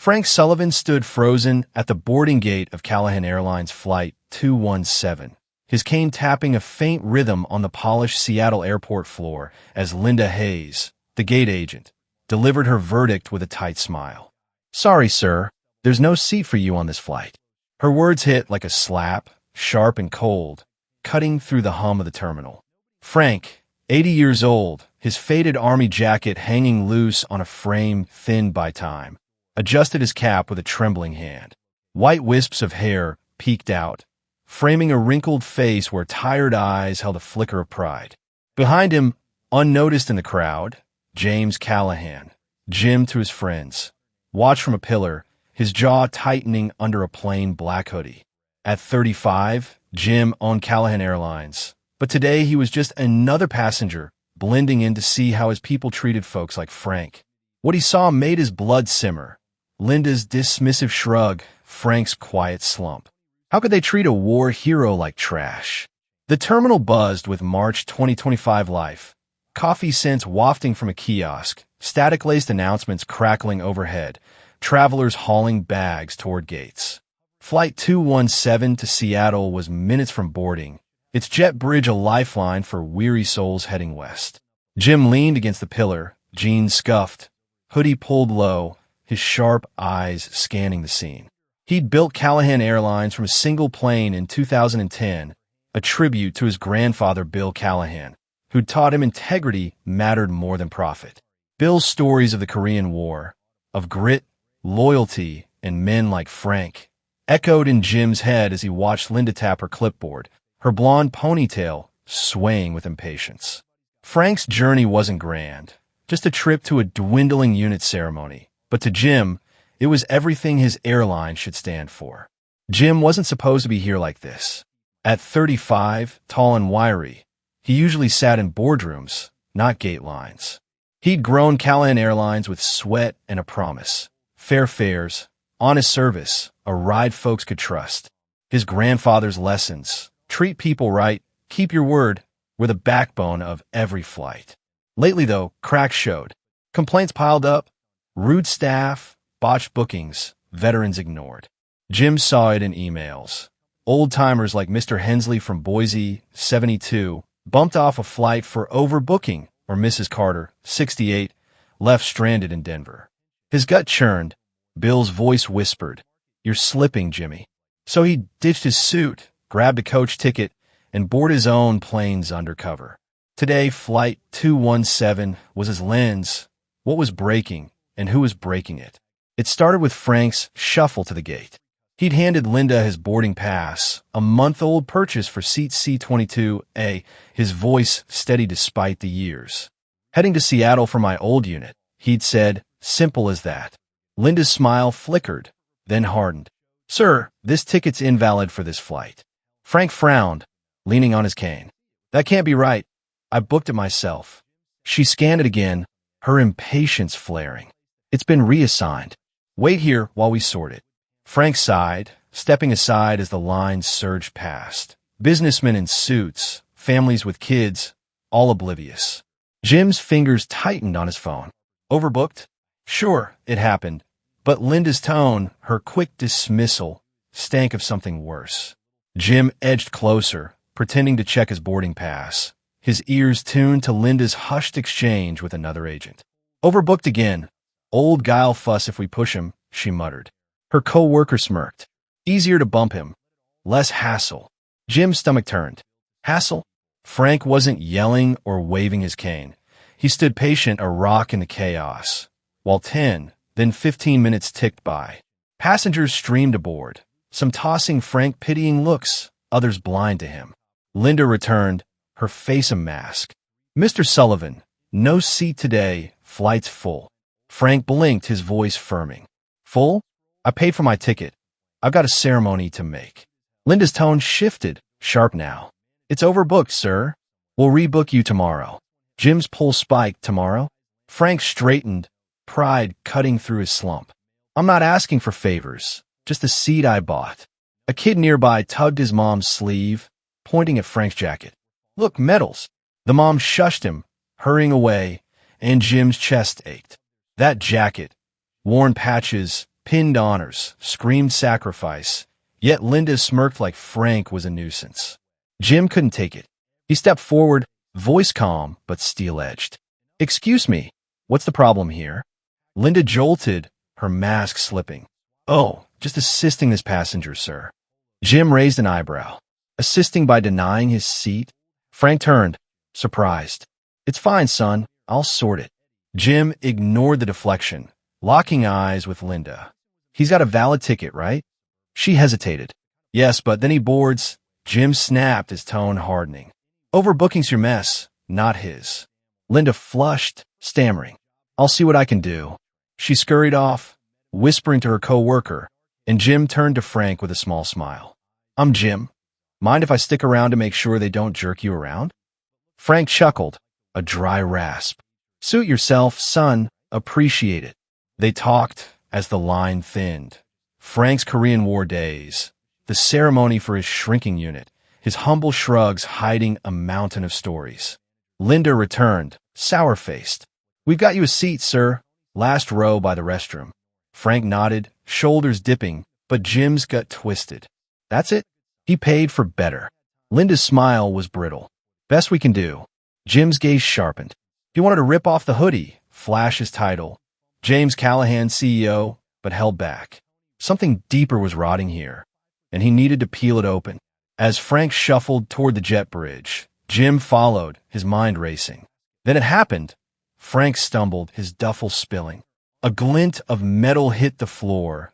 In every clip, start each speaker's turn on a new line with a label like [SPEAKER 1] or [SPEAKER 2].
[SPEAKER 1] Frank Sullivan stood frozen at the boarding gate of Callahan Airlines Flight 217, his cane tapping a faint rhythm on the polished Seattle airport floor as Linda Hayes, the gate agent, delivered her verdict with a tight smile. "Sorry, sir, there's no seat for you on this flight." Her words hit like a slap, sharp and cold, cutting through the hum of the terminal. Frank, 80 years old, his faded army jacket hanging loose on a frame thinned by time, adjusted his cap with a trembling hand. White wisps of hair peeked out, framing a wrinkled face where tired eyes held a flicker of pride. Behind him, unnoticed in the crowd, James Callahan, Jim to his friends, watched from a pillar, his jaw tightening under a plain black hoodie. At 35, Jim owned Callahan Airlines, but today he was just another passenger, blending in to see how his people treated folks like Frank. What he saw made his blood simmer. Linda's dismissive shrug, Frank's quiet slump. How could they treat a war hero like trash? The terminal buzzed with March 2025 life, coffee scents wafting from a kiosk, static-laced announcements crackling overhead, travelers hauling bags toward gates. Flight 217 to Seattle was minutes from boarding, its jet bridge a lifeline for weary souls heading west. Jim leaned against the pillar, jeans scuffed, hoodie pulled low, his sharp eyes scanning the scene. He'd built Callahan Airlines from a single plane in 2010, a tribute to his grandfather Bill Callahan, who'd taught him integrity mattered more than profit. Bill's stories of the Korean War, of grit, loyalty, and men like Frank, echoed in Jim's head as he watched Linda tap her clipboard, her blonde ponytail swaying with impatience. Frank's journey wasn't grand, just a trip to a dwindling unit ceremony, but to Jim, it was everything his airline should stand for. Jim wasn't supposed to be here like this. At 35, tall and wiry, he usually sat in boardrooms, not gate lines. He'd grown Callahan Airlines with sweat and a promise. Fair fares, honest service, a ride folks could trust. His grandfather's lessons, treat people right, keep your word, were the backbone of every flight. Lately, though, cracks showed. Complaints piled up, rude staff, botched bookings, veterans ignored. Jim saw it in emails. Old-timers like Mr. Hensley from Boise, 72, bumped off a flight for overbooking, or Mrs. Carter, 68, left stranded in Denver. His gut churned. Bill's voice whispered, "You're slipping, Jimmy." So he ditched his suit, grabbed a coach ticket, and boarded his own plane's undercover. Today, Flight 217 was his lens. What was breaking, and who was breaking it? It started with Frank's shuffle to the gate. He'd handed Linda his boarding pass, a month-old purchase for seat C22A, his voice steady despite the years. "Heading to Seattle for my old unit," he'd said, simple as that. Linda's smile flickered, then hardened. "Sir, this ticket's invalid for this flight." Frank frowned, leaning on his cane. "That can't be right. I booked it myself." She scanned it again, her impatience flaring. "It's been reassigned. Wait here while we sort it." Frank sighed, stepping aside as the lines surged past. Businessmen in suits, families with kids, all oblivious. Jim's fingers tightened on his phone. "Overbooked?" Sure, it happened. But Linda's tone, her quick dismissal, stank of something worse. Jim edged closer, pretending to check his boarding pass, his ears tuned to Linda's hushed exchange with another agent. "Overbooked again. Old guy'll fuss if we push him," she muttered. Her co-worker smirked. "Easier to bump him. Less hassle." Jim's stomach turned. Hassle? Frank wasn't yelling or waving his cane. He stood patient, a rock in the chaos, while 10, then 15 minutes ticked by. Passengers streamed aboard, some tossing Frank pitying looks, others blind to him. Linda returned, her face a mask. "Mr. Sullivan, no seat today, flight's full." Frank blinked, his voice firming. "Full? I paid for my ticket. I've got a ceremony to make." Linda's tone shifted, sharp now. "It's overbooked, sir. We'll rebook you tomorrow." Jim's pulse spiked. "Tomorrow?" Frank straightened, pride cutting through his slump. "I'm not asking for favors, just the seat I bought." A kid nearby tugged his mom's sleeve, pointing at Frank's jacket. "Look, medals." The mom shushed him, hurrying away, and Jim's chest ached. That jacket, worn patches, pinned honors, screamed sacrifice, yet Linda smirked like Frank was a nuisance. Jim couldn't take it. He stepped forward, voice calm but steel-edged. "Excuse me, what's the problem here?" Linda jolted, her mask slipping. "Oh, just assisting this passenger, sir." Jim raised an eyebrow. "Assisting by denying his seat?" Frank turned, surprised. "It's fine, son. I'll sort it." Jim ignored the deflection, locking eyes with Linda. "He's got a valid ticket, right?" She hesitated. "Yes, but then he boards." Jim snapped, his tone hardening. "Overbooking's your mess, not his." Linda flushed, stammering. "I'll see what I can do." She scurried off, whispering to her co-worker, and Jim turned to Frank with a small smile. "I'm Jim. Mind if I stick around to make sure they don't jerk you around?" Frank chuckled, a dry rasp. "Suit yourself, son. Appreciate it." They talked as the line thinned. Frank's Korean War days, the ceremony for his shrinking unit, his humble shrugs hiding a mountain of stories. Linda returned, sour-faced. "We've got you a seat, sir. Last row by the restroom." Frank nodded, shoulders dipping, but Jim's gut twisted. "That's it?" He paid for better. Linda's smile was brittle. "Best we can do." Jim's gaze sharpened. He wanted to rip off the hoodie, flash his title, James Callahan, CEO, but held back. Something deeper was rotting here, and he needed to peel it open. As Frank shuffled toward the jet bridge, Jim followed, his mind racing. Then it happened. Frank stumbled, his duffel spilling. A glint of metal hit the floor,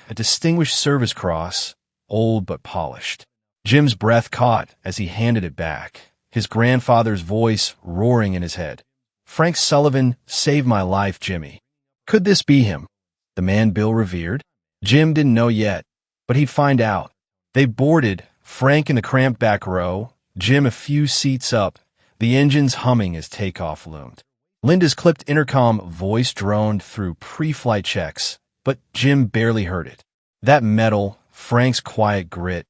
[SPEAKER 1] a Distinguished Service Cross, old but polished. Jim's breath caught as he handed it back, his grandfather's voice roaring in his head. "Frank Sullivan saved my life, Jimmy." Could this be him? The man Bill revered? Jim didn't know yet, but he'd find out. They boarded, Frank in the cramped back row, Jim a few seats up, the engines humming as takeoff loomed. Linda's clipped intercom voice droned through pre-flight checks, but Jim barely heard it. That metal, Frank's quiet grit,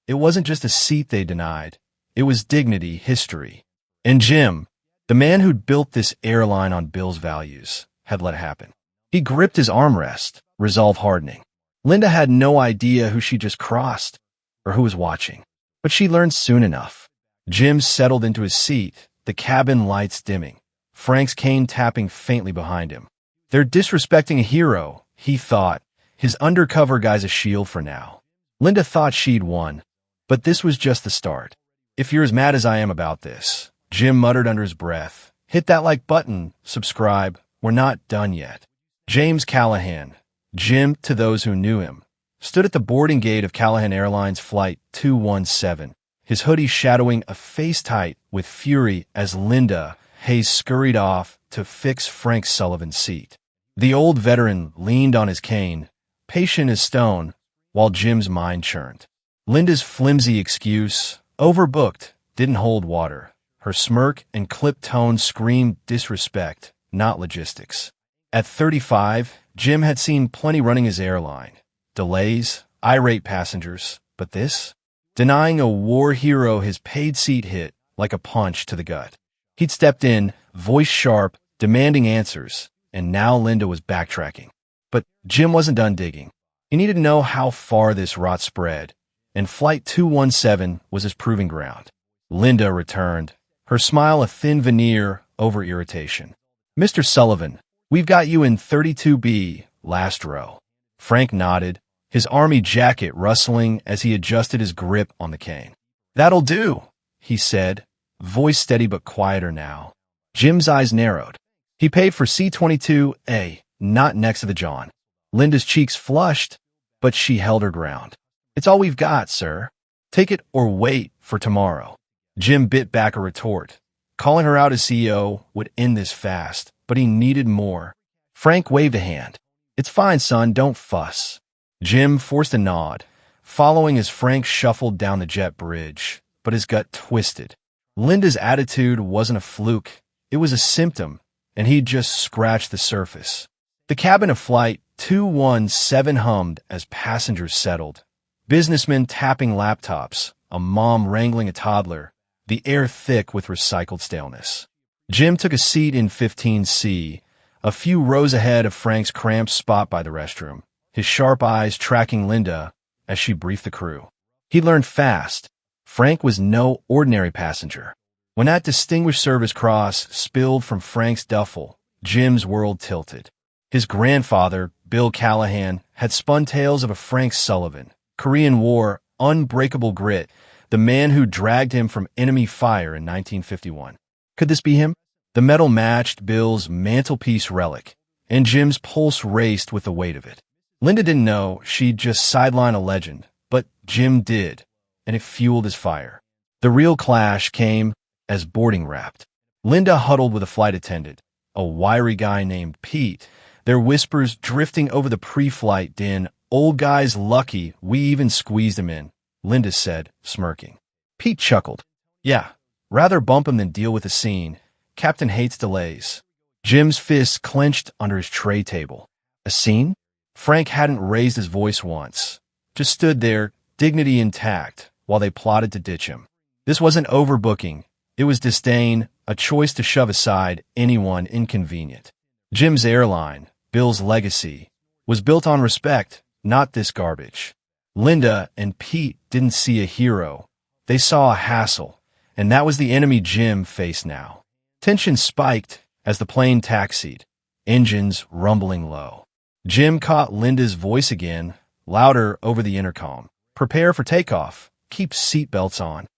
[SPEAKER 1] it wasn't just a seat they denied. It was dignity, history. And Jim, the man who'd built this airline on Bill's values, had let it happen. He gripped his armrest, resolve hardening. Linda had no idea who she just crossed, or who was watching. But she learned soon enough. Jim settled into his seat, the cabin lights dimming, Frank's cane tapping faintly behind him. They're disrespecting a hero, he thought. His undercover guy's a shield for now. Linda thought she'd won, but this was just the start. "If you're as mad as I am about this," Jim muttered under his breath, "hit that like button, subscribe. We're not done yet." James Callahan, Jim to those who knew him, stood at the boarding gate of Callahan Airlines Flight 217, his hoodie shadowing a face tight with fury as Linda Hayes scurried off to fix Frank Sullivan's seat. The old veteran leaned on his cane, patient as stone, while Jim's mind churned. Linda's flimsy excuse, overbooked, didn't hold water. Her smirk and clipped tone screamed disrespect, not logistics. At 35, Jim had seen plenty running his airline. Delays, irate passengers, but this? Denying a war hero his paid seat hit like a punch to the gut. He'd stepped in, voice sharp, demanding answers, and now Linda was backtracking. But Jim wasn't done digging. He needed to know how far this rot spread, and Flight 217 was his proving ground. Linda returned, her smile a thin veneer over irritation. "Mr. Sullivan, we've got you in 32B, last row." Frank nodded, his army jacket rustling as he adjusted his grip on the cane. "That'll do," he said, voice steady but quieter now. Jim's eyes narrowed. He paid for C-22A, not next to the John. Linda's cheeks flushed, but she held her ground. "It's all we've got, sir. Take it or wait for tomorrow." Jim bit back a retort. Calling her out as CEO would end this fast, but he needed more. Frank waved a hand. "It's fine, son, don't fuss." Jim forced a nod, following as Frank shuffled down the jet bridge, but his gut twisted. Linda's attitude wasn't a fluke, it was a symptom, and he'd just scratched the surface. The cabin of Flight 217 hummed as passengers settled. Businessmen tapping laptops, a mom wrangling a toddler, the air thick with recycled staleness. Jim took a seat in 15C, a few rows ahead of Frank's cramped spot by the restroom. his sharp eyes tracking Linda as she briefed the crew. He learned fast. Frank was no ordinary passenger. When that Distinguished Service Cross spilled from Frank's duffel, Jim's world tilted. His grandfather, Bill Callahan, had spun tales of a Frank Sullivan, Korean War, unbreakable grit, the man who dragged him from enemy fire in 1951. Could this be him? The medal matched Bill's mantelpiece relic, and Jim's pulse raced with the weight of it. Linda didn't know she'd just sidelined a legend, but Jim did, and it fueled his fire. The real clash came as boarding wrapped. Linda huddled with a flight attendant, a wiry guy named Pete, their whispers drifting over the pre-flight din. "Old guy's lucky we even squeezed him in," Linda said, smirking. Pete chuckled. "Yeah, rather bump him than deal with the scene. Captain hates delays." Jim's fists clenched under his tray table. A scene? Frank hadn't raised his voice once, just stood there, dignity intact, while they plotted to ditch him. This wasn't overbooking. It was disdain, a choice to shove aside anyone inconvenient. Jim's airline, Bill's legacy, was built on respect, not this garbage. Linda and Pete didn't see a hero. They saw a hassle, and that was the enemy Jim faced now. Tension spiked as the plane taxied, engines rumbling low. Jim caught Linda's voice again, louder over the intercom. "Prepare for takeoff. Keep seatbelts on."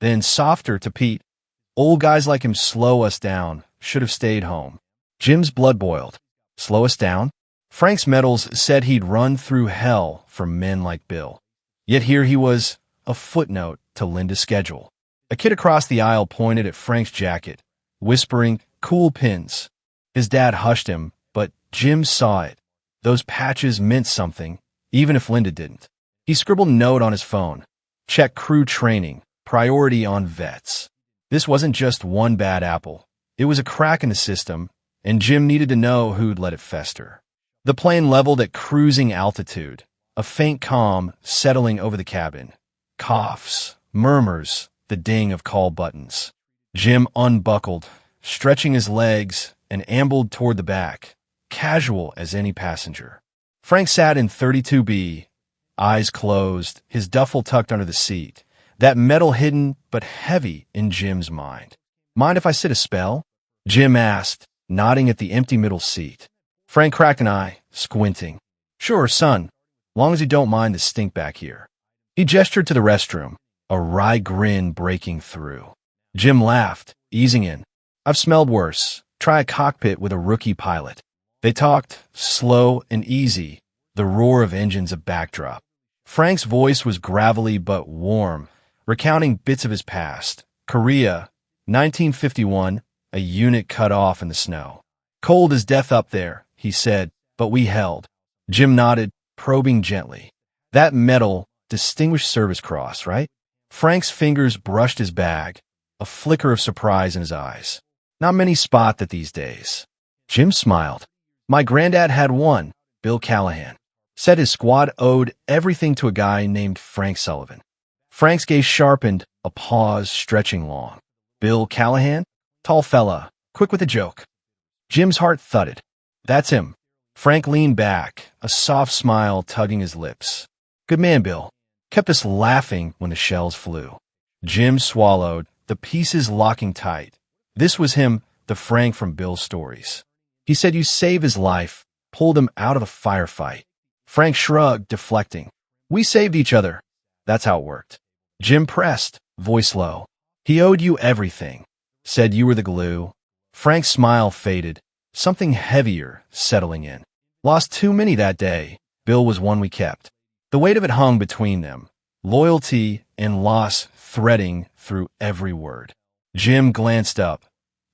[SPEAKER 1] Then softer to Pete. "Old guys like him slow us down. Should have stayed home." Jim's blood boiled. Slow us down? Frank's medals said he'd run through hell for men like Bill. Yet here he was, a footnote to Linda's schedule. A kid across the aisle pointed at Frank's jacket, whispering, "Cool pins." His dad hushed him, but Jim saw it. Those patches meant something, even if Linda didn't. He scribbled a note on his phone. "Check crew training, priority on vets." This wasn't just one bad apple. It was a crack in the system, and Jim needed to know who'd let it fester. The plane leveled at cruising altitude, a faint calm settling over the cabin. Coughs, murmurs, the ding of call buttons. Jim unbuckled, stretching his legs, and ambled toward the back, casual as any passenger. Frank sat in 32B, eyes closed, his duffel tucked under the seat, that metal hidden but heavy in Jim's mind. "Mind if I sit a spell?" Jim asked, nodding at the empty middle seat. Frank cracked an eye, squinting. "Sure, son, long as you don't mind the stink back here." He gestured to the restroom, a wry grin breaking through. Jim laughed, easing in. "I've smelled worse. Try a cockpit with a rookie pilot." They talked, slow and easy, the roar of engines a backdrop. Frank's voice was gravelly but warm, recounting bits of his past. Korea, 1951, a unit cut off in the snow. "Cold as death up there," he said, "but we held." Jim nodded, probing gently. "That medal, Distinguished Service Cross, right?" Frank's fingers brushed his bag, a flicker of surprise in his eyes. "Not many spot that these days." Jim smiled. "My granddad had one, Bill Callahan. Said his squad owed everything to a guy named Frank Sullivan." Frank's gaze sharpened, a pause stretching long. "Bill Callahan? Tall fella, quick with a joke." Jim's heart thudded. "That's him." Frank leaned back, a soft smile tugging his lips. "Good man, Bill. Kept us laughing when the shells flew." Jim swallowed, the pieces locking tight. This was him, the Frank from Bill's stories. He said you saved his life, pulled him out of a firefight. Frank shrugged, deflecting. "We saved each other. That's how it worked." Jim pressed, voice low. "He owed you everything. Said you were the glue." Frank's smile faded, something heavier settling in. "Lost too many that day. Bill was one we kept." The weight of it hung between them, loyalty and loss threading through every word. Jim glanced up.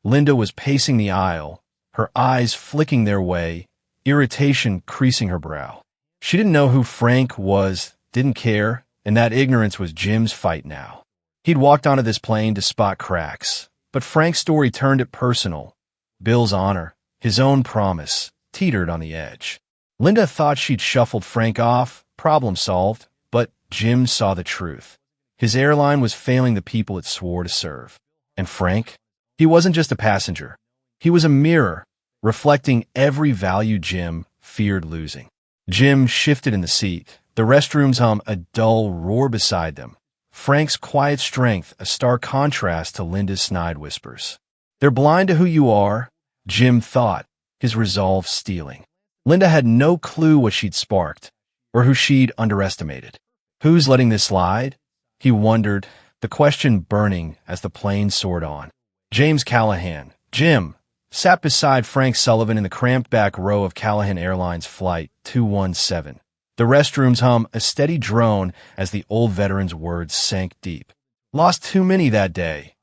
[SPEAKER 1] Linda was pacing the aisle, her eyes flicking their way, irritation creasing her brow. She didn't know who Frank was, didn't care, and that ignorance was Jim's fight now. He'd walked onto this plane to spot cracks, but Frank's story turned it personal. Bill's honor, his own promise, teetered on the edge. Linda thought she'd shuffled Frank off, problem solved, but Jim saw the truth. His airline was failing the people it swore to serve. And Frank? He wasn't just a passenger. He was a mirror, reflecting every value Jim feared losing. Jim shifted in the seat. The restrooms hum a dull roar beside them. Frank's quiet strength, a stark contrast to Linda's snide whispers. They're blind to who you are, Jim thought, his resolve steeling. Linda had no clue what she'd sparked, or who she'd underestimated. Who's letting this slide? He wondered, the question burning as the plane soared on. James Callahan, Jim, sat beside Frank Sullivan in the cramped back row of Callahan Airlines Flight 217. The restrooms hum a steady drone as the old veteran's words sank deep. Lost too many that day.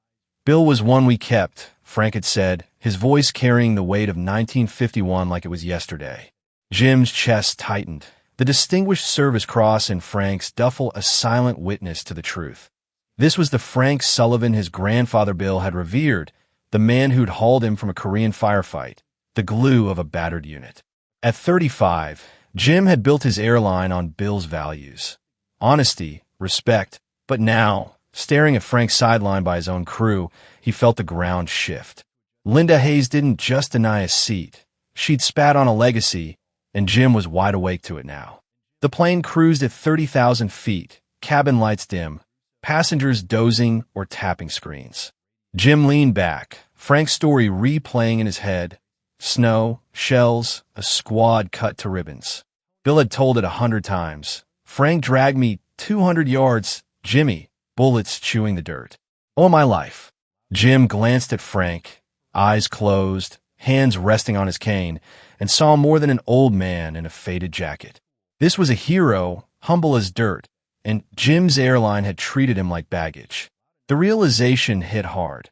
[SPEAKER 1] Bill was one we kept, Frank had said, his voice carrying the weight of 1951 like it was yesterday. Jim's chest tightened, the Distinguished Service Cross in Frank's duffel a silent witness to the truth. This was the Frank Sullivan his grandfather Bill had revered, the man who'd hauled him from a Korean firefight, the glue of a battered unit. At 35, Jim had built his airline on Bill's values. Honesty, respect, but now, staring at Frank's sideline by his own crew, he felt the ground shift. Linda Hayes didn't just deny a seat. She'd spat on a legacy, and Jim was wide awake to it now. The plane cruised at 30,000 feet, cabin lights dim, passengers dozing or tapping screens. Jim leaned back, Frank's story replaying in his head. Snow, shells, a squad cut to ribbons. Bill had told it 100 times. Frank dragged me 200 yards. Jimmy, bullets chewing the dirt. Oh, my life. Jim glanced at Frank, eyes closed, hands resting on his cane, and saw more than an old man in a faded jacket. This was a hero, humble as dirt, and Jim's airline had treated him like baggage. The realization hit hard.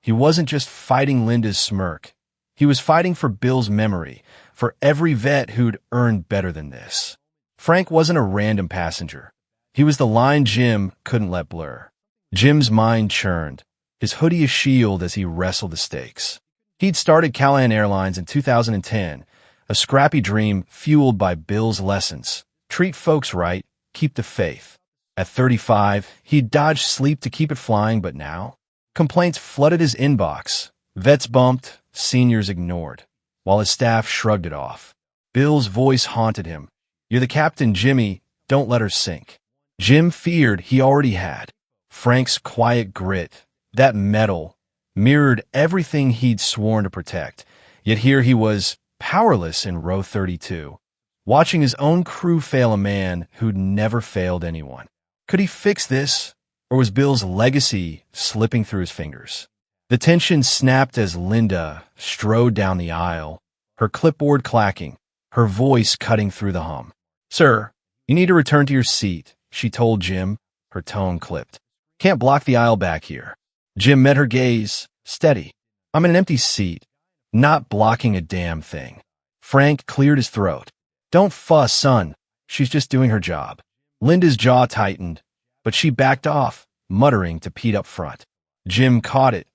[SPEAKER 1] He wasn't just fighting Linda's smirk. He was fighting for Bill's memory, for every vet who'd earned better than this. Frank wasn't a random passenger. He was the line Jim couldn't let blur. Jim's mind churned, his hoodie a shield as he wrestled the stakes. He'd started Callahan Airlines in 2010, a scrappy dream fueled by Bill's lessons. Treat folks right, keep the faith. At 35, he'd dodged sleep to keep it flying, but now? Complaints flooded his inbox. Vets bumped, seniors ignored, while his staff shrugged it off. Bill's voice haunted him. You're the captain, Jimmy. Don't let her sink. Jim feared he already had. Frank's quiet grit, that metal, mirrored everything he'd sworn to protect. Yet here he was, powerless in row 32, watching his own crew fail a man who'd never failed anyone. Could he fix this, or was Bill's legacy slipping through his fingers? The tension snapped as Linda strode down the aisle, her clipboard clacking, her voice cutting through the hum. Sir, you need to return to your seat, she told Jim, her tone clipped. Can't block the aisle back here. Jim met her gaze, steady. I'm in an empty seat, not blocking a damn thing. Frank cleared his throat. Don't fuss, son. She's just doing her job. Linda's jaw tightened, but she backed off, muttering to Pete up front. Jim caught it.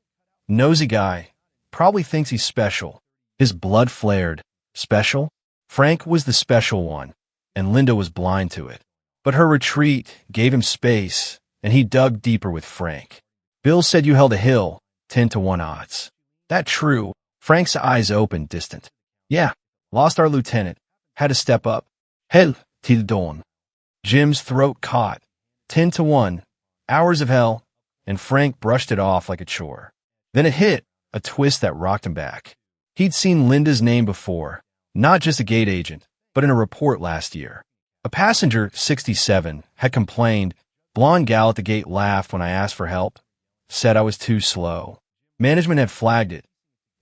[SPEAKER 1] Nosy guy. Probably thinks he's special. His blood flared. Special? Frank was the special one, and Linda was blind to it. But her retreat gave him space, and he dug deeper with Frank. Bill said you held a hill, 10-1 odds. That true? Frank's eyes opened, distant. Yeah, lost our lieutenant. Had to step up. Hell till dawn. Jim's throat caught. 10-1. Hours of hell, and Frank brushed it off like a chore. Then it hit, a twist that rocked him back. He'd seen Linda's name before, not just a gate agent, but in a report last year. A passenger, 67, had complained. Blonde gal at the gate laughed when I asked for help. Said I was too slow. Management had flagged it.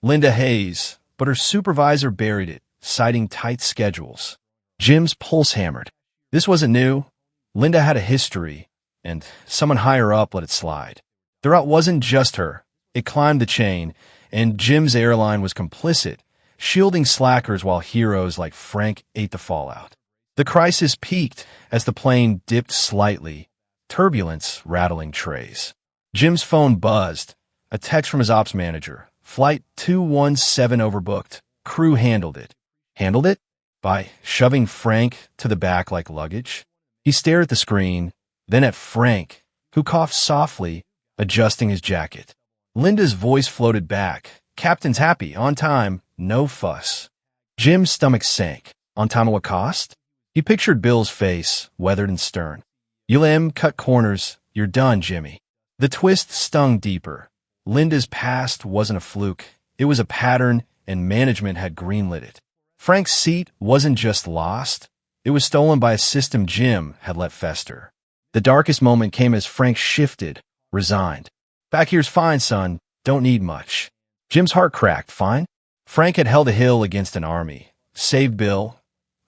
[SPEAKER 1] Linda Hayes, but her supervisor buried it, citing tight schedules. Jim's pulse hammered. This wasn't new. Linda had a history, and someone higher up let it slide. The route wasn't just her. It climbed the chain, and Jim's airline was complicit, shielding slackers while heroes like Frank ate the fallout. The crisis peaked as the plane dipped slightly, turbulence rattling trays. Jim's phone buzzed, a text from his ops manager. Flight 217 overbooked. Crew handled it. Handled it? By shoving Frank to the back like luggage? He stared at the screen, then at Frank, who coughed softly, adjusting his jacket. Linda's voice floated back. Captain's happy, on time, no fuss. Jim's stomach sank. On time at what cost? He pictured Bill's face, weathered and stern. You let him cut corners, you're done, Jimmy. The twist stung deeper. Linda's past wasn't a fluke. It was a pattern, and management had greenlit it. Frank's seat wasn't just lost. It was stolen by a system Jim had let fester. The darkest moment came as Frank shifted, resigned. Back here's fine, son. Don't need much. Jim's heart cracked. Fine? Frank had held a hill against an army, saved Bill,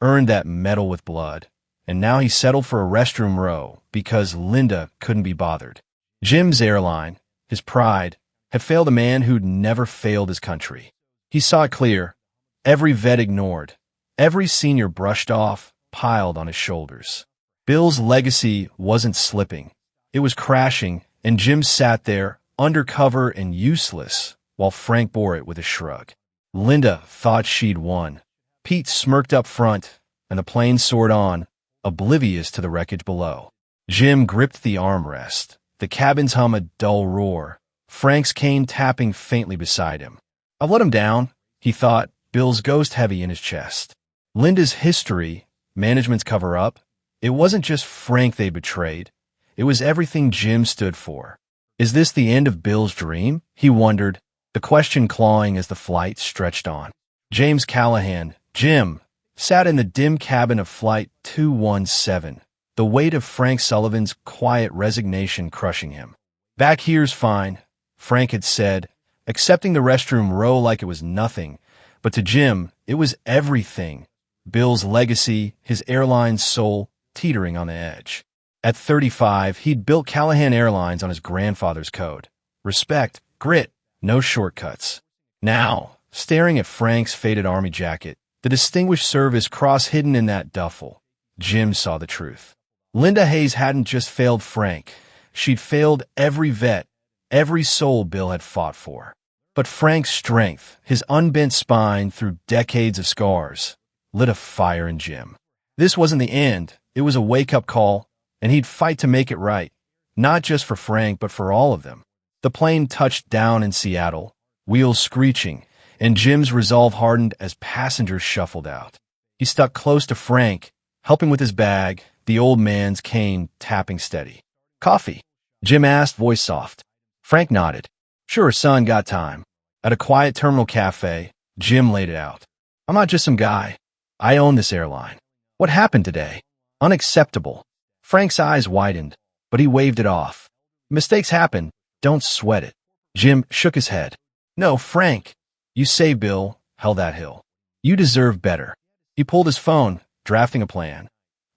[SPEAKER 1] earned that medal with blood, and now he settled for a restroom row because Linda couldn't be bothered. Jim's airline, his pride, had failed a man who'd never failed his country. He saw it clear. Every vet ignored, every senior brushed off, piled on his shoulders. Bill's legacy wasn't slipping. It was crashing, and Jim sat there, undercover and useless, while Frank bore it with a shrug. Linda thought she'd won. Pete smirked up front, and the plane soared on, oblivious to the wreckage below. Jim gripped the armrest. The cabins hum a dull roar. Frank's cane tapping faintly beside him. I've let him down, he thought, Bill's ghost heavy in his chest. Linda's history, management's cover-up, it wasn't just Frank they betrayed. It was everything Jim stood for. Is this the end of Bill's dream? He wondered, the question clawing as the flight stretched on. James Callahan, Jim, sat in the dim cabin of Flight 217, the weight of Frank Sullivan's quiet resignation crushing him. Back here's fine, Frank had said, accepting the restroom row like it was nothing, but to Jim, it was everything. Bill's legacy, his airline's soul, teetering on the edge. At 35, he'd built Callahan Airlines on his grandfather's code. Respect, grit, no shortcuts. Now, staring at Frank's faded army jacket, the distinguished service cross hidden in that duffel, Jim saw the truth. Linda Hayes hadn't just failed Frank. She'd failed every vet, every soul Bill had fought for. But Frank's strength, his unbent spine through decades of scars, lit a fire in Jim. This wasn't the end. It was a wake-up call, and he'd fight to make it right, not just for Frank, but for all of them. The plane touched down in Seattle, wheels screeching, and Jim's resolve hardened as passengers shuffled out. He stuck close to Frank, helping with his bag, the old man's cane tapping steady. Coffee? Jim asked, voice soft. Frank nodded. Sure, son, got time. At a quiet terminal cafe, Jim laid it out. I'm not just some guy. I own this airline. What happened today? Unacceptable. Frank's eyes widened, but he waved it off. Mistakes happen. Don't sweat it. Jim shook his head. No, Frank. You saved Bill, held that hill. You deserve better. He pulled his phone, drafting a plan.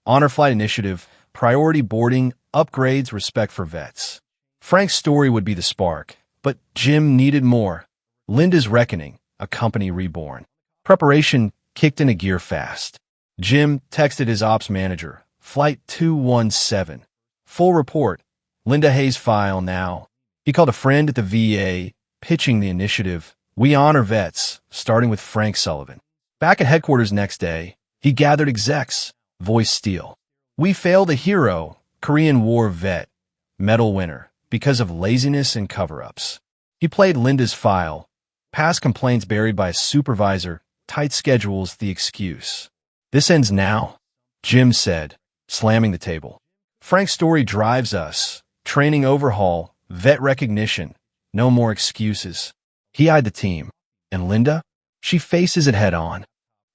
[SPEAKER 1] Honor flight initiative, priority boarding, upgrades, respect for vets. Frank's story would be the spark, but Jim needed more. Linda's reckoning, a company reborn. Preparation kicked into gear fast. Jim texted his ops manager, Flight 217. Full report. Linda Hayes file now. He called a friend at the VA, pitching the initiative. We honor vets, starting with Frank Sullivan. Back at headquarters next day, he gathered execs, voice steel. We failed a hero, Korean War vet, medal winner, because of laziness and cover-ups. He played Linda's file, past complaints buried by a supervisor, tight schedules, the excuse. This ends now, Jim said, slamming the table. Frank's story drives us. Training overhaul, vet recognition, no more excuses. He eyed the team. And Linda? She faces it head on.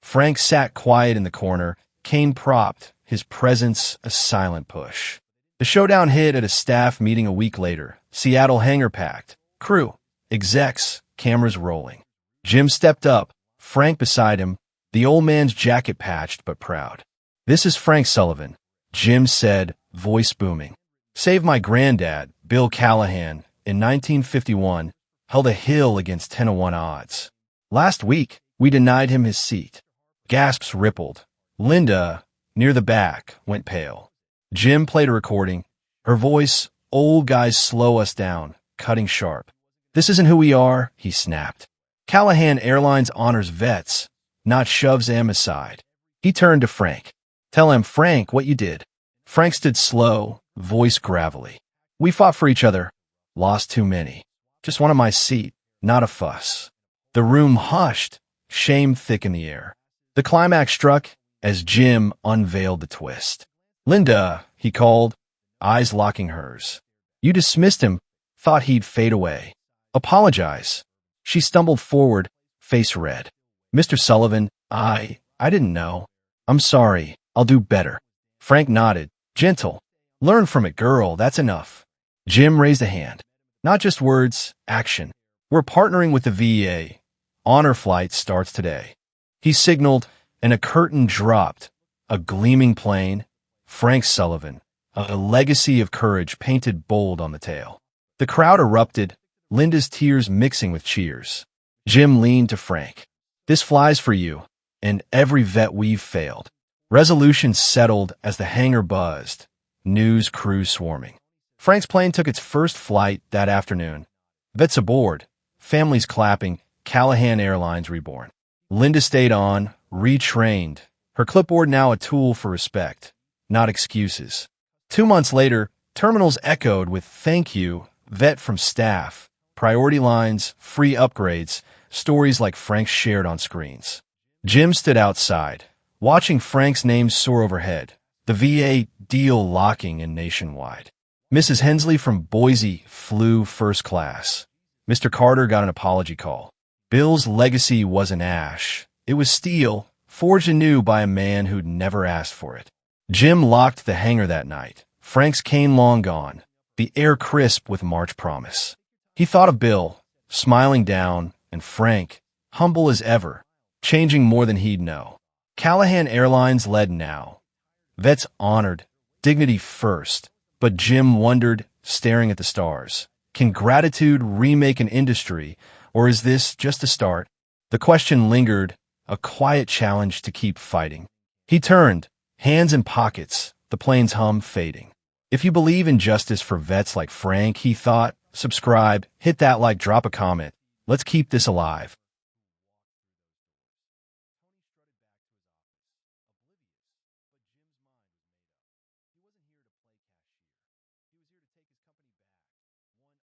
[SPEAKER 1] Frank sat quiet in the corner, cane propped, his presence a silent push. The showdown hit at a staff meeting a week later. Seattle hangar packed. Crew, execs, cameras rolling. Jim stepped up, Frank beside him, the old man's jacket patched but proud. This is Frank Sullivan, Jim said, voice booming. Saved my granddad, Bill Callahan, in 1951, held a hill against 10-1 odds. Last week, we denied him his seat. Gasps rippled. Linda, near the back, went pale. Jim played a recording. Her voice, old guys slow us down, cutting sharp. This isn't who we are, he snapped. Callahan Airlines honors vets, not shoves them aside. He turned to Frank. Tell him, Frank, what you did. Frank stood slow, voice gravelly. We fought for each other. Lost too many. Just wanted my seat, not a fuss. The room hushed, shame thick in the air. The climax struck, as Jim unveiled the twist. "Linda," he called, eyes locking hers. "You dismissed him, thought he'd fade away. Apologize." She stumbled forward, face red. "Mr. Sullivan, I didn't know. I'm sorry. I'll do better." Frank nodded, gentle. "Learn from it, girl. That's enough." Jim raised a hand. "Not just words, action. We're partnering with the VA. Honor flight starts today." He signaled, and a curtain dropped. A gleaming plane, Frank Sullivan, a legacy of courage painted bold on the tail. The crowd erupted, Linda's tears mixing with cheers. Jim leaned to Frank. "This flies for you, and every vet we've failed." Resolutions settled as the hangar buzzed, news crews swarming. Frank's plane took its first flight that afternoon. Vets aboard, families clapping, Callahan Airlines reborn. Linda stayed on, retrained, her clipboard now a tool for respect, not excuses. 2 months later, terminals echoed with "thank you, vet" from staff, priority lines, free upgrades, stories like Frank's shared on screens. Jim stood outside, watching Frank's name soar overhead, the VA deal locking in nationwide. Mrs. Hensley from Boise flew first class. Mr. Carter got an apology call. Bill's legacy wasn't ash. It was steel, forged anew by a man who'd never asked for it. Jim locked the hangar that night. Frank's cane long gone, the air crisp with March promise. He thought of Bill, smiling down, and Frank, humble as ever, changing more than he'd know. Callahan Airlines led now. Vets honored, dignity first. But Jim wondered, staring at the stars, can gratitude remake an industry, or is this just a start? The question lingered, a quiet challenge to keep fighting. He turned, hands in pockets, the plane's hum fading. If you believe in justice for vets like Frank, he thought, subscribe, hit that like, drop a comment. Let's keep this alive.